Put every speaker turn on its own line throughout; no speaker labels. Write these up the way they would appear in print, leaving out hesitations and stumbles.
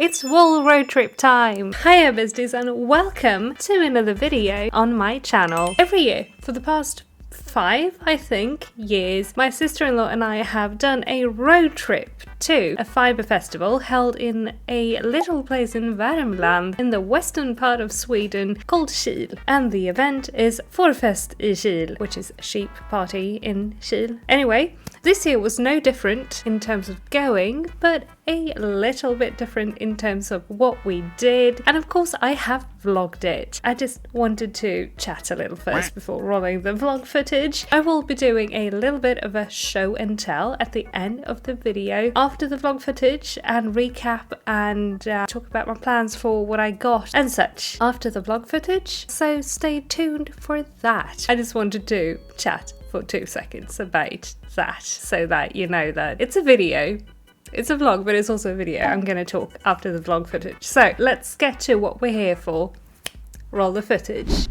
It's wall road trip time! Hiya besties and welcome to another video on my channel. Every year for the past 5, I think, years, my sister-in-law and I have done a road trip to a fiber festival held in a little place in Värmland in the western part of Sweden called Kil. And the event is FårFest I Kil, which is sheep party in Kil. Anyway, this year was no different in terms of going, but a little bit different in terms of what we did. And of course I have vlogged it. I just wanted to chat a little first before rolling the vlog footage. I will be doing a little bit of a show and tell at the end of the video after the vlog footage and recap and talk about my plans for what I got and such after the vlog footage. So stay tuned for that. I just wanted to chat for 2 seconds about that so that you know that it's a video. It's a vlog, but it's also a video. I'm going to talk after the vlog footage. So let's get to what we're here for. Roll the footage.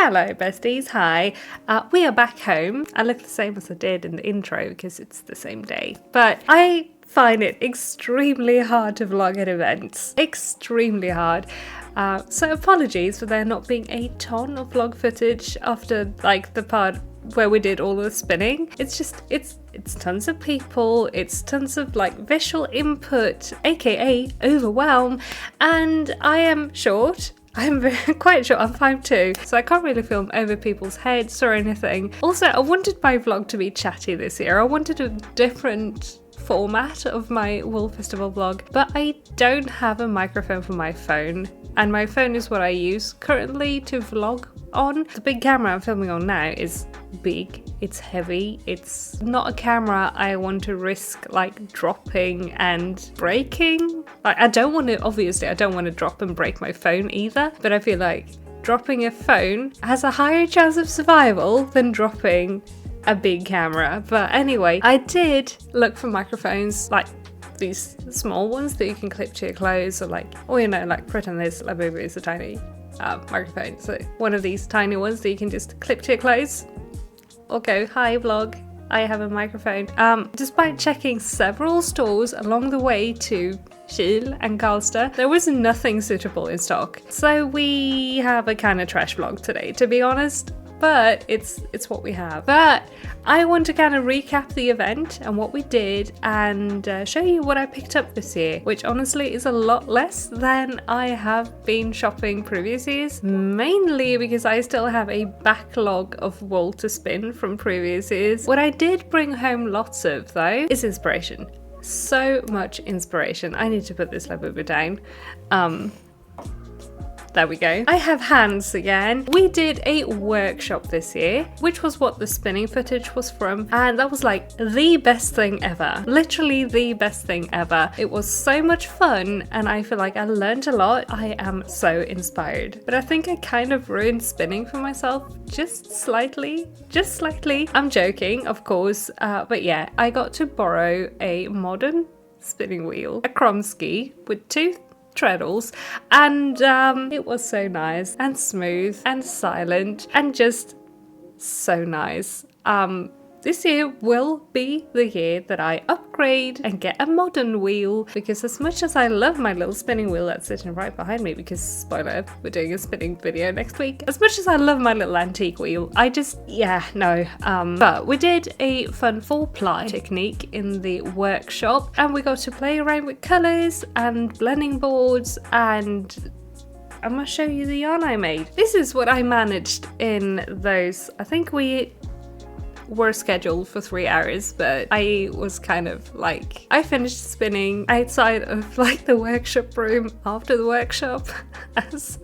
Hello besties, hi. We are back home. I look the same as I did in the intro because it's the same day. But I find it extremely hard to vlog at events. Extremely hard. So apologies for there not being a ton of vlog footage after like the part where we did all the spinning. It's just, it's tons of people, it's tons of like visual input, aka overwhelm, and I am short. I'm quite short, I'm 5'2", so I can't really film over people's heads or anything. Also, I wanted my vlog to be chatty this year. I wanted a different format of my Wool Festival vlog, but I don't have a microphone for my phone, and my phone is what I use currently to vlog on. The big camera I'm filming on now is big, it's heavy, it's not a camera I want to risk like dropping and breaking. Like, I don't want to drop and break my phone either, but I feel like dropping a phone has a higher chance of survival than dropping a big camera. But anyway, I did look for microphones, like these small ones that you can clip to your clothes, or like, or you know, like pretend this Labubu is a tiny microphone, so one of these tiny ones that you can just clip to your clothes or go, hi vlog, I have a microphone. Despite checking several stores along the way to Kil and Karlstad, there was nothing suitable in stock, so we have a kind of trash vlog today, to be honest. But it's what we have. But I want to kind of recap the event and what we did, and show you what I picked up this year, which honestly is a lot less than I have been shopping previous years, mainly because I still have a backlog of wool to spin from previous years. What I did bring home lots of though is inspiration. So much inspiration. I need to put this Labubu down. There we go. I have hands again. We did a workshop this year, which was what the spinning footage was from, and that was like the best thing ever. Literally the best thing ever. It was so much fun, and I feel like I learned a lot. I am so inspired. But I think I kind of ruined spinning for myself just slightly. Just slightly. I'm joking, of course, but yeah, I got to borrow a modern spinning wheel, a Kromsky with two treadles, and it was so nice and smooth and silent and just so nice. This year will be the year that I upgrade and get a modern wheel, because as much as I love my little spinning wheel that's sitting right behind me, because spoiler, we're doing a spinning video next week, as much as I love my little antique wheel, I just, yeah, no. But we did a fun 4-ply technique in the workshop, and we got to play around with colours and blending boards, and I'm gonna show you the yarn I made. This is what I managed in those, I think we were scheduled for 3 hours, but I was kind of like, I finished spinning outside of like the workshop room after the workshop as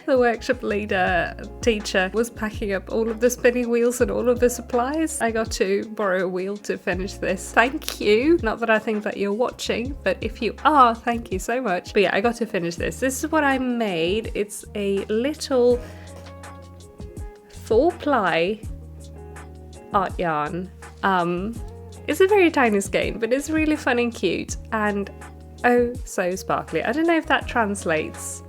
the workshop leader teacher was packing up all of the spinning wheels and all of the supplies. I got to borrow a wheel to finish this. Thank you. Not that I think that you're watching, but if you are, thank you so much. But yeah, I got to finish this. This is what I made. It's a little 4-ply art yarn. It's a very tiny skein, but it's really fun and cute, and oh so sparkly. I don't know if that translates,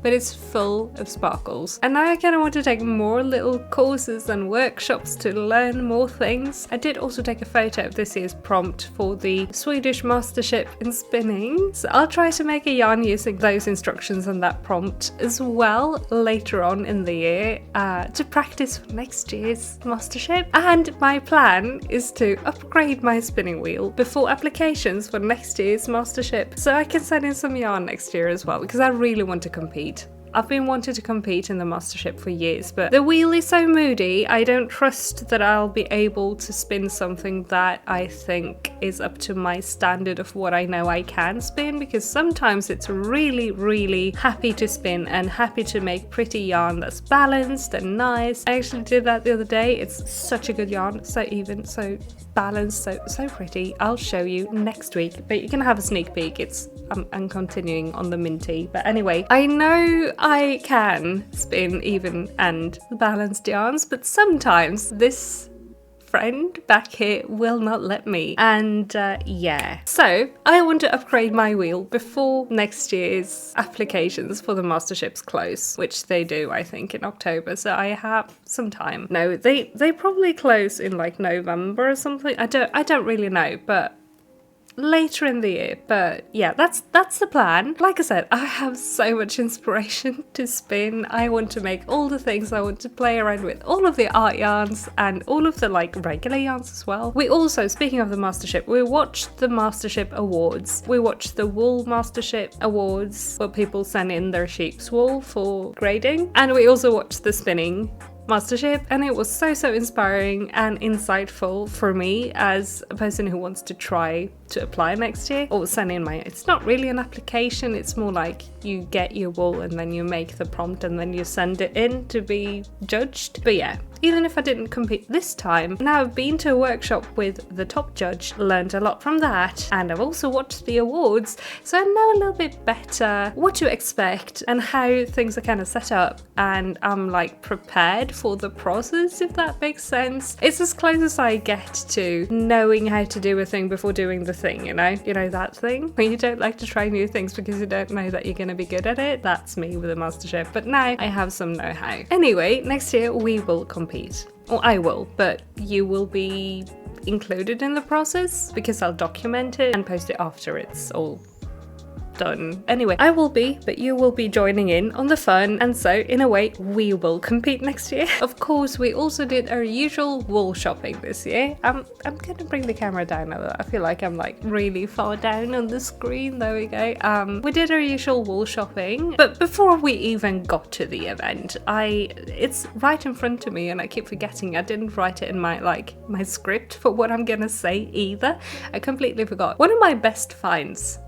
but it's full of sparkles. And now I kind of want to take more little courses and workshops to learn more things. I did also take a photo of this year's prompt for the Swedish Mastership in spinning, so I'll try to make a yarn using those instructions and that prompt as well later on in the year to practice for next year's Mastership. And my plan is to upgrade my spinning wheel before applications for next year's Mastership, so I can send in some yarn next year as well, because I really want to compete. I've been wanting to compete in the Mastership for years, but the wheel is so moody, I don't trust that I'll be able to spin something that I think is up to my standard of what I know I can spin, because sometimes it's really, really happy to spin and happy to make pretty yarn that's balanced and nice. I actually did that the other day. It's such a good yarn, so even, so balanced, so pretty. I'll show you next week, but you can have a sneak peek. I'm continuing on the minty, but anyway, I know I can spin even and balanced yarns, but sometimes this friend back here will not let me. And yeah, so I want to upgrade my wheel before next year's applications for the Masterships close, which they do, I think, in October. So I have some time. No, they probably close in like November or something. I don't really know, but later in the year. But yeah, that's the plan. Like I said, I have so much inspiration to spin. I want to make all the things. I want to play around with all of the art yarns and all of the like regular yarns as well. We also, speaking of the Mastership, we watched the Mastership Awards. We watched the Wool Mastership Awards where people send in their sheep's wool for grading, and we also watched the spinning Mastership, and it was so inspiring and insightful for me as a person who wants to try to apply next year or send in my, it's not really an application, it's more like you get your wool and then you make the prompt and then you send it in to be judged. But yeah, even if I didn't compete this time, now I've been to a workshop with the top judge, learned a lot from that, and I've also watched the awards, so I know a little bit better what to expect and how things are kind of set up, and I'm like prepared for the process, if that makes sense. It's as close as I get to knowing how to do a thing before doing the thing, you know that thing when you don't like to try new things because you don't know that you're going to be good at it. That's me with a Mastership, but now I have some know-how. Anyway, next year we will compete, or I will, but you will be included in the process because I'll document it and post it after it's all done. Anyway, I will be, but you will be joining in on the fun, and so in a way we will compete next year. Of course, we also did our usual wool shopping this year. I'm gonna bring the camera down now. I feel like I'm like really far down on the screen. There we go. We did our usual wool shopping, but before we even got to the event, it's right in front of me and I keep forgetting I didn't write it in my script for what I'm gonna say either. I completely forgot. One of my best finds,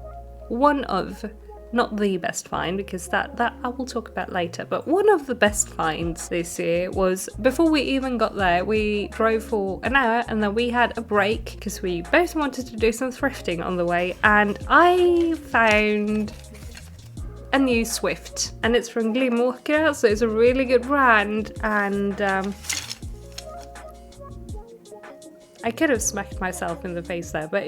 not the best find, because that I will talk about later, but one of the best finds this year was, before we even got there, we drove for an hour and then we had a break because we both wanted to do some thrifting on the way, and I found a new Swift, and it's from Glimmerker, so it's a really good brand, and I could have smacked myself in the face there, but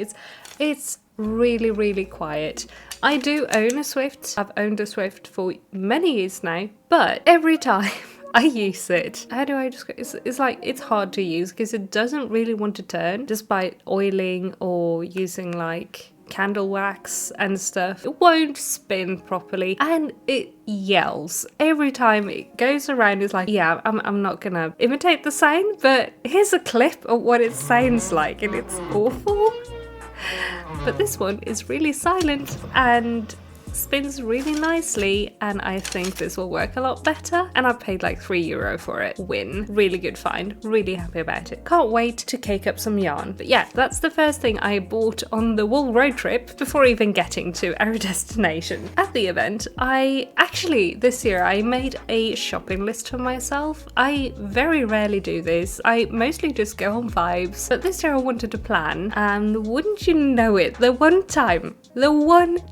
it's really quiet. I do own a Swift. I've owned a Swift for many years now, but every time I use it, how do I describe it? It's like, it's hard to use because it doesn't really want to turn just by oiling or using like candle wax and stuff. It won't spin properly and it yells every time it goes around. It's like, yeah, I'm not gonna imitate the sound, but here's a clip of what it sounds like, and it's awful. But this one is really silent and spins really nicely, and I think this will work a lot better, and I paid like €3 for it. Win. Really good find. Really happy about it. Can't wait to cake up some yarn. But yeah, that's the first thing I bought on the wool road trip before even getting to our destination. At the event, this year I made a shopping list for myself. I very rarely do this. I mostly just go on vibes, but this year I wanted to plan, and wouldn't you know it, the one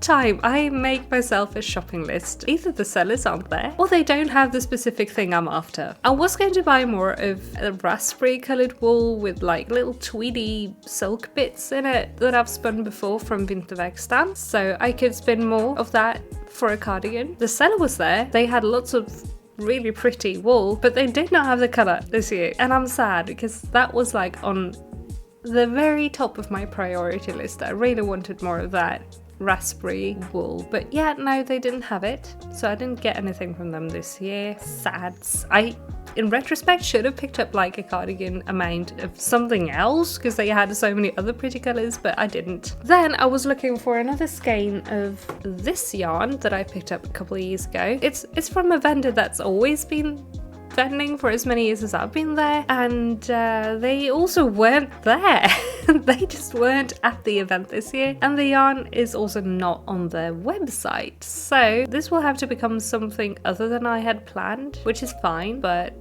time I make myself a shopping list, either the sellers aren't there or they don't have the specific thing I'm after. I was going to buy more of a raspberry coloured wool with like little tweedy silk bits in it that I've spun before from Vinterverkstan, so I could spin more of that for a cardigan. The seller was there. They had lots of really pretty wool, but they did not have the colour this year, and I'm sad because that was like on the very top of my priority list. I really wanted more of that raspberry wool, but yeah, no, they didn't have it, so I didn't get anything from them this year. Sads. I, in retrospect, should have picked up like a cardigan amount of something else because they had so many other pretty colours, but I didn't. Then I was looking for another skein of this yarn that I picked up a couple of years ago. It's from a vendor that's always been vending for as many years as I've been there, and they also weren't there. They just weren't at the event this year, and the yarn is also not on their website, so this will have to become something other than I had planned, which is fine, but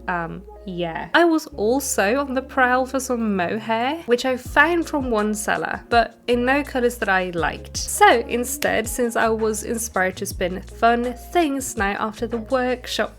yeah. I was also on the prowl for some mohair, which I found from one seller, but in no colours that I liked. So instead, since I was inspired to spin fun things now after the workshop,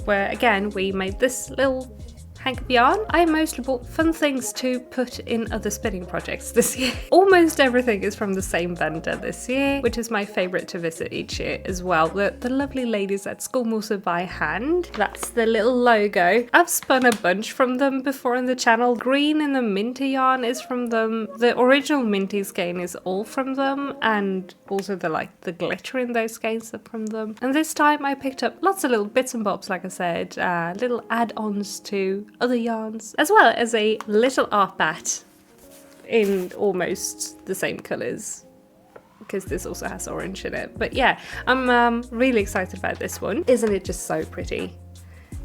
where again we made this little hank of yarn. I mostly bought fun things to put in other spinning projects this year. Almost everything is from the same vendor this year, which is my favorite to visit each year as well. The lovely ladies at Skolmoser by Hand. That's the little logo. I've spun a bunch from them before on the channel. Green in the minty yarn is from them. The original minty skein is all from them, and also the glitter in those skeins are from them. And this time I picked up lots of little bits and bobs, like I said, little add-ons to other yarns, as well as a little art bat in almost the same colours, because this also has orange in it. But yeah, I'm really excited about this one. Isn't it just so pretty?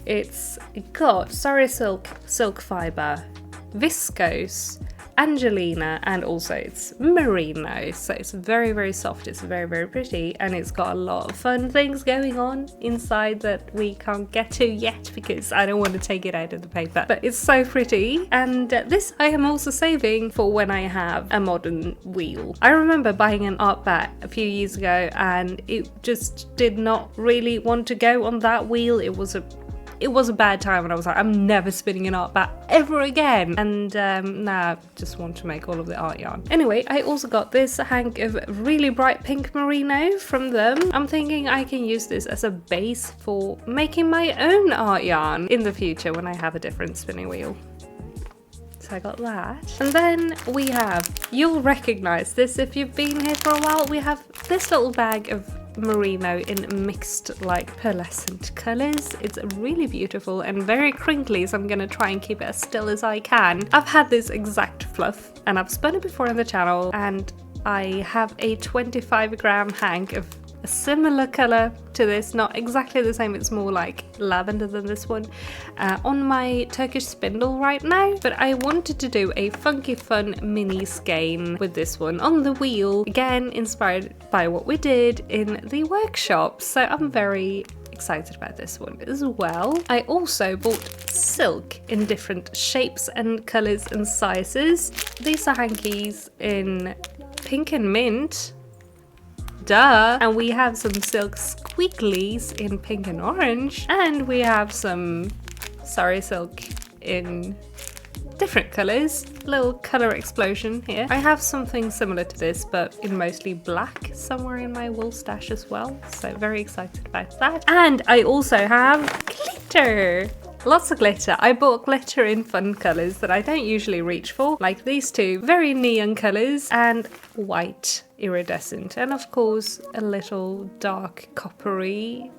It's got Sorry silk fibre, viscose, Angelina, and also it's merino, so it's very, very soft. It's very, very pretty, and it's got a lot of fun things going on inside that we can't get to yet because I don't want to take it out of the paper. But it's so pretty, and this I am also saving for when I have a modern wheel. I remember buying an art bat a few years ago, and it just did not really want to go on that wheel. It was a bad time, and I was like, I'm never spinning an art bat ever again. And now I just want to make all of the art yarn. Anyway, I also got this hank of really bright pink merino from them. I'm thinking I can use this as a base for making my own art yarn in the future when I have a different spinning wheel. So I got that. And then we have, you'll recognize this if you've been here for a while, we have this little bag of merino in mixed like pearlescent colors. It's really beautiful and very crinkly, so I'm gonna try and keep it as still as I can. I've had this exact fluff and I've spun it before on the channel, and I have a 25-gram hank of a similar color to this, not exactly the same, it's more like lavender than this one, on my Turkish spindle right now. But I wanted to do a funky fun mini skein with this one on the wheel, again inspired by what we did in the workshop, so I'm very excited about this one as well. I also bought silk in different shapes and colors and sizes. These are hankies in pink and mint. Duh! And we have some silk squiggles in pink and orange, and we have some Sorry silk in different colors. Little color explosion here. I have something similar to this, but in mostly black somewhere in my wool stash as well, so very excited about that. And I also have glitter! Lots of glitter. I bought glitter in fun colours that I don't usually reach for, like these two very neon colours, and white iridescent, and of course a little dark coppery.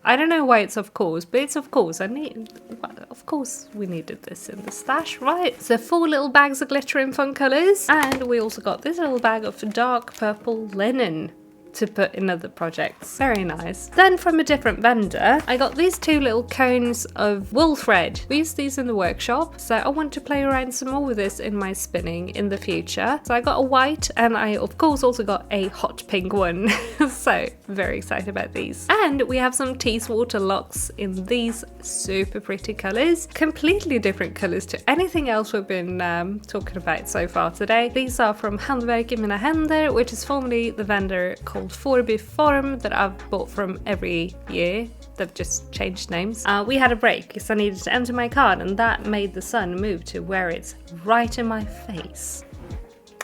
I don't know why it's of course, but it's of course. Of course we needed this in the stash, right? So 4 little bags of glitter in fun colours, and we also got this little bag of dark purple linen to put in other projects. Very nice. Then from a different vendor, I got these 2 little cones of wool thread. We used these in the workshop, so I want to play around some more with this in my spinning in the future. So I got a white, and I of course also got a hot pink one. So very excited about these. And we have some Teeswater locks in these super pretty colours. Completely different colours to anything else we've been talking about so far today. These are from Handwerk i mina händer, which is formerly the vendor called FårFest that I've bought from every year. They've just changed names. We had a break because I needed to empty my card, and that made the sun move to where it's right in my face.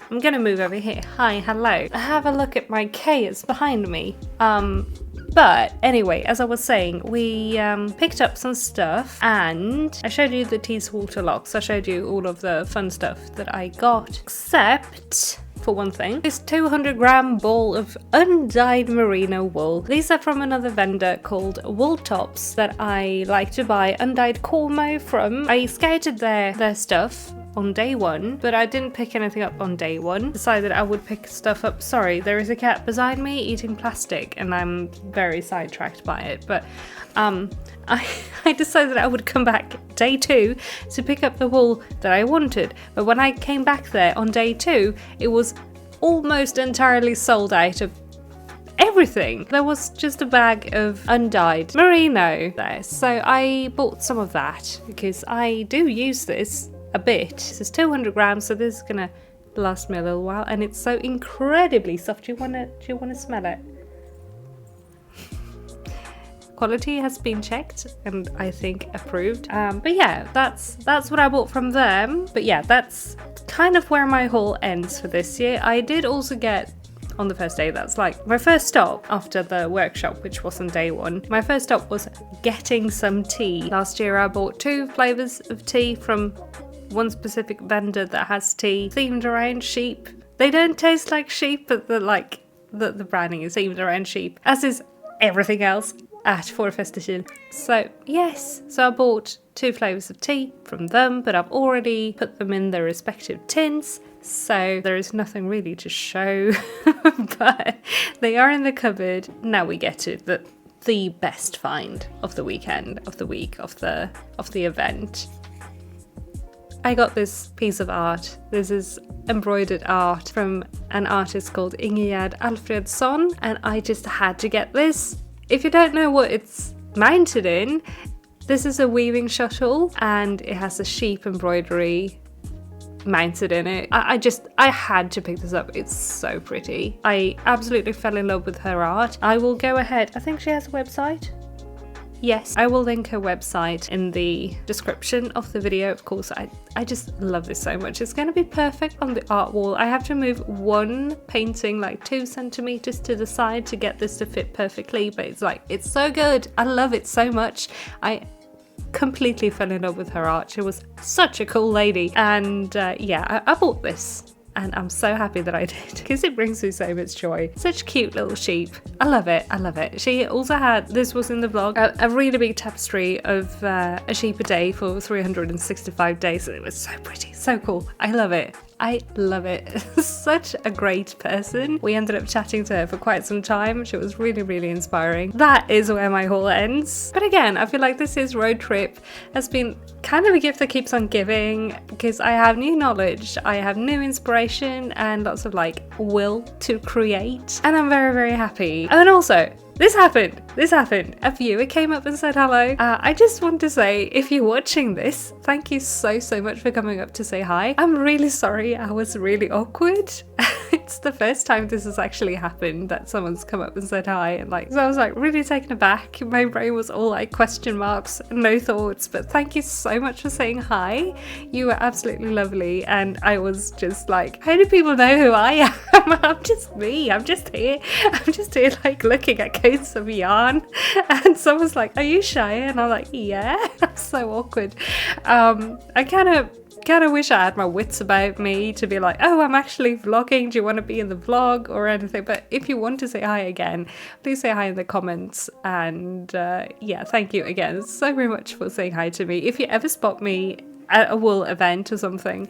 I'm gonna move over here. Hi, hello. Have a look at my K, it's behind me. But anyway, as I was saying, we picked up some stuff, and I showed you the Teeswater locks. I showed you all of the fun stuff that I got, except for one thing, this 200-gram ball of undyed merino wool. These are from another vendor called Wool Tops that I like to buy undyed cormo from. I scouted their stuff on day 1, but I didn't pick anything up on day 1. Decided I would pick stuff up. Sorry, there is a cat beside me eating plastic, and I'm very sidetracked by it, but I decided I would come back day 2 to pick up the wool that I wanted. But when I came back there on day 2, it was almost entirely sold out of everything. There was just a bag of undyed merino there. So I bought some of that because I do use this a bit. This is 200 grams, so this is gonna last me a little while, and it's so incredibly soft. Do you wanna smell it? quality has been checked and I think approved. But yeah, that's what I bought from them. But yeah, that's kind of where my haul ends for this year. I did also get, on the first day, that's like my first stop after the workshop, which wasn't day one. My first stop was getting some tea. Last year I bought 2 flavors of tea from one specific vendor that has tea themed around sheep. They don't taste like sheep, but the branding is themed around sheep, as is everything else at FårFest I Kil. So yes, so I bought 2 flavors of tea from them, but I've already put them in their respective tins, so there is nothing really to show. But they are in the cupboard. Now we get to the best find of the weekend, of the week, of the event. I got this piece of art. This is embroidered art from an artist called Ingegerd Alfredsson, and I just had to get this. If you don't know what it's mounted in, this is a weaving shuttle and it has a sheep embroidery mounted in it. I had to pick this up. It's so pretty. I absolutely fell in love with her art. I will go ahead. I think she has a website. Yes, I will link her website in the description of the video. Of course, I just love this so much. It's going to be perfect on the art wall. I have to move one painting like 2 centimeters to the side to get this to fit perfectly, but it's so good. I love it so much. I completely fell in love with her art. She was such a cool lady. And yeah, I bought this. And I'm so happy that I did, because it brings me so much joy. Such cute little sheep. I love it. I love it. She also had, this was in the vlog, a really big tapestry of a sheep a day for 365 days. And it was so pretty, so cool. I love it. I love it. Such a great person. We ended up chatting to her for quite some time. She was really, really inspiring. That is where my haul ends. But again, I feel like this is Roadtrip has been kind of a gift that keeps on giving, because I have new knowledge, I have new inspiration and lots of will to create. And I'm very, very happy. And then also, this happened. A viewer came up and said hello. I just want to say, if you're watching this, thank you so much for coming up to say hi. I'm really sorry, I was really awkward. It's the first time this has actually happened, that someone's come up and said hi, and so I was really taken aback. My brain was all question marks, no thoughts, but thank you so much for saying hi. You were absolutely lovely, and I was just how do people know who I am? I'm just me. I'm just here looking at coats of yarn, and someone's like, are you Shaiyeh? And I'm like, yeah. I'm so awkward. I kind of wish I had my wits about me to be oh, I'm actually vlogging, do you want to be in the vlog or anything? But if you want to say hi again, please say hi in the comments. And yeah, thank you again so very much for saying hi to me. If you ever spot me at a wool event or something,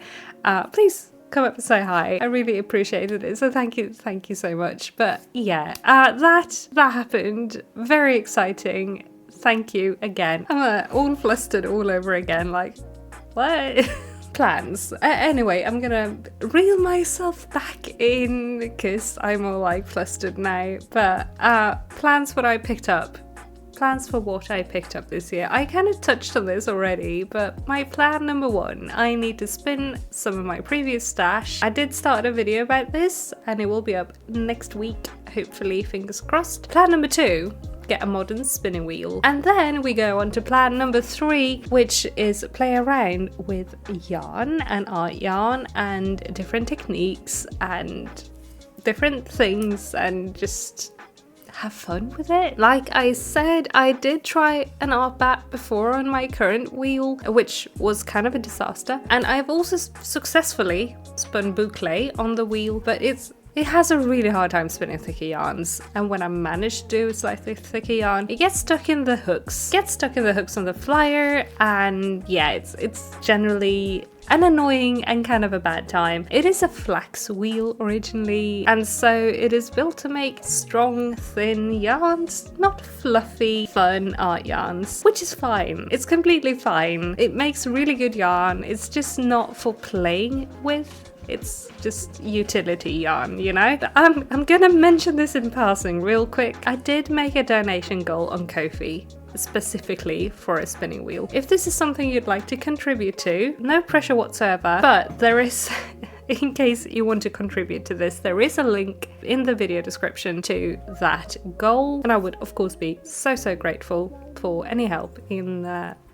please come up and say hi. I really appreciated it, so thank you so much. But yeah, that happened. Very exciting. Thank you again. I'm all flustered all over again, what? Plans. Anyway, I'm gonna reel myself back in because I'm all flustered now. But plans for what I picked up this year. I kind of touched on this already, but my plan number 1, I need to spin some of my previous stash. I did start a video about this and it will be up next week, hopefully, fingers crossed. Plan number 2, get a modern spinning wheel. And then we go on to plan number 3, which is play around with yarn and art yarn and different techniques and different things and just have fun with it. Like I said, I did try an art bat before on my current wheel, which was kind of a disaster. And I've also successfully spun boucle on the wheel, but it has a really hard time spinning thicker yarns, and when I manage to do slightly thicker yarn, it gets stuck in the hooks. On the flyer, and yeah, it's generally an annoying and kind of a bad time. It is a flax wheel originally, and so it is built to make strong, thin yarns, not fluffy, fun art yarns, which is fine. It's completely fine. It makes really good yarn. It's just not for playing with. It's just utility yarn, you know? I'm gonna mention this in passing real quick. I did make a donation goal on Ko-fi specifically for a spinning wheel. If this is something you'd like to contribute to, no pressure whatsoever, but there is in case you want to contribute to this, there is a link in the video description to that goal, and I would of course be so grateful for any help in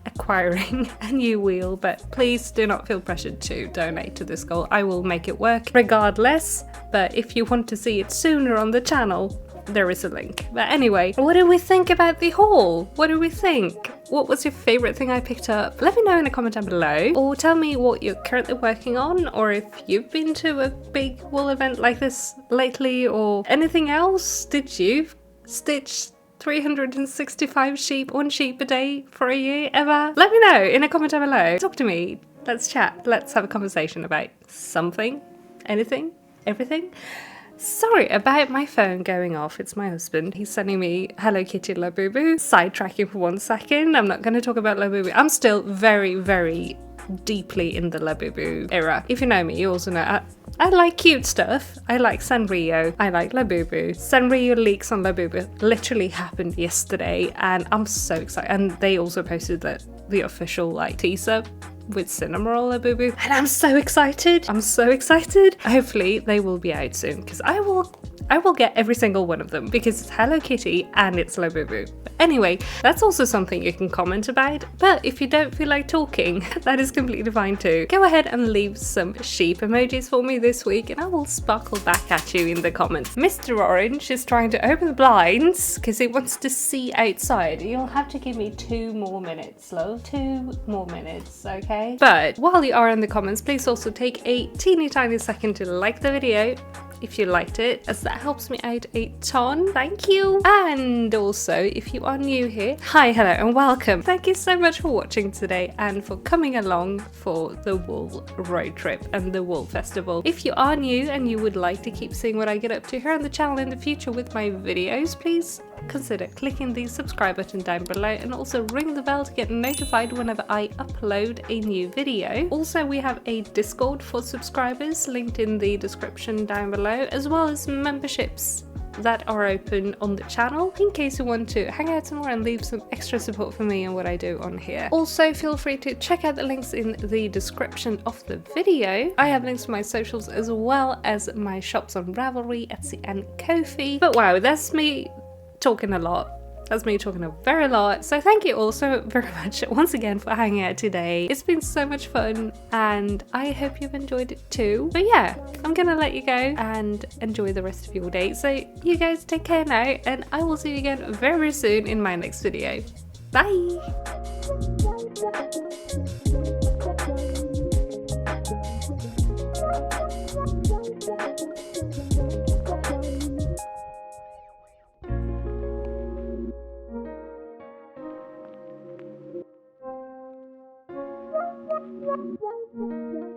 acquiring a new wheel, but please do not feel pressured to donate to this goal. I will make it work regardless, but if you want to see it sooner on the channel, there is a link. But anyway, what do we think about the haul? What do we think? What was your favorite thing I picked up? Let me know in a comment down below, or tell me what you're currently working on, or if you've been to a big wool event like this lately, or anything else. Did you stitch 365 sheep, one sheep a day for a year ever? Let me know in a comment down below. Talk to me. Let's chat. Let's have a conversation about something, anything, everything. Sorry about my phone going off. It's my husband. He's sending me Hello Kitty Labubu. Sidetracking for 1 second. I'm not going to talk about Labubu. I'm still very deeply in the Labubu era. If you know me, you also know I like cute stuff. I like Sanrio. I like Labubu. Sanrio leaks on Labubu literally happened yesterday, and I'm so excited. And they also posted the official like teaser with Cinnamoroll Labubu, and I'm so excited. I'm so excited. Hopefully they will be out soon, because I will get every single one of them, because it's Hello Kitty and it's Labubu. But anyway, that's also something you can comment about, but if you don't feel like talking, that is completely fine too. Go ahead and leave some sheep emojis for me this week, and I will sparkle back at you in the comments. Mr. Orange is trying to open the blinds because he wants to see outside. You'll have to give me 2 more minutes, love. 2 more minutes, okay? But while you are in the comments, please also take a teeny tiny second to like the video if you liked it, as that helps me out a ton. Thank you. And also, if you are new here, hi, hello, and welcome. Thank you so much for watching today and for coming along for the wool road trip and the wool festival. If you are new and you would like to keep seeing what I get up to here on the channel in the future with my videos, please consider clicking the subscribe button down below, and also ring the bell to get notified whenever I upload a new video. Also, we have a Discord for subscribers linked in the description down below, as well as memberships that are open on the channel in case you want to hang out some more and leave some extra support for me and what I do on here. Also, feel free to check out the links in the description of the video. I have links to my socials as well as my shops on Ravelry, Etsy and Ko-fi. But wow, that's me talking a lot. That's me talking a very lot. So thank you all so very much once again for hanging out today. It's been so much fun, and I hope you've enjoyed it too. But yeah, I'm gonna let you go and enjoy the rest of your day. So you guys take care now, and I will see you again very soon in my next video. Bye!
Thank you.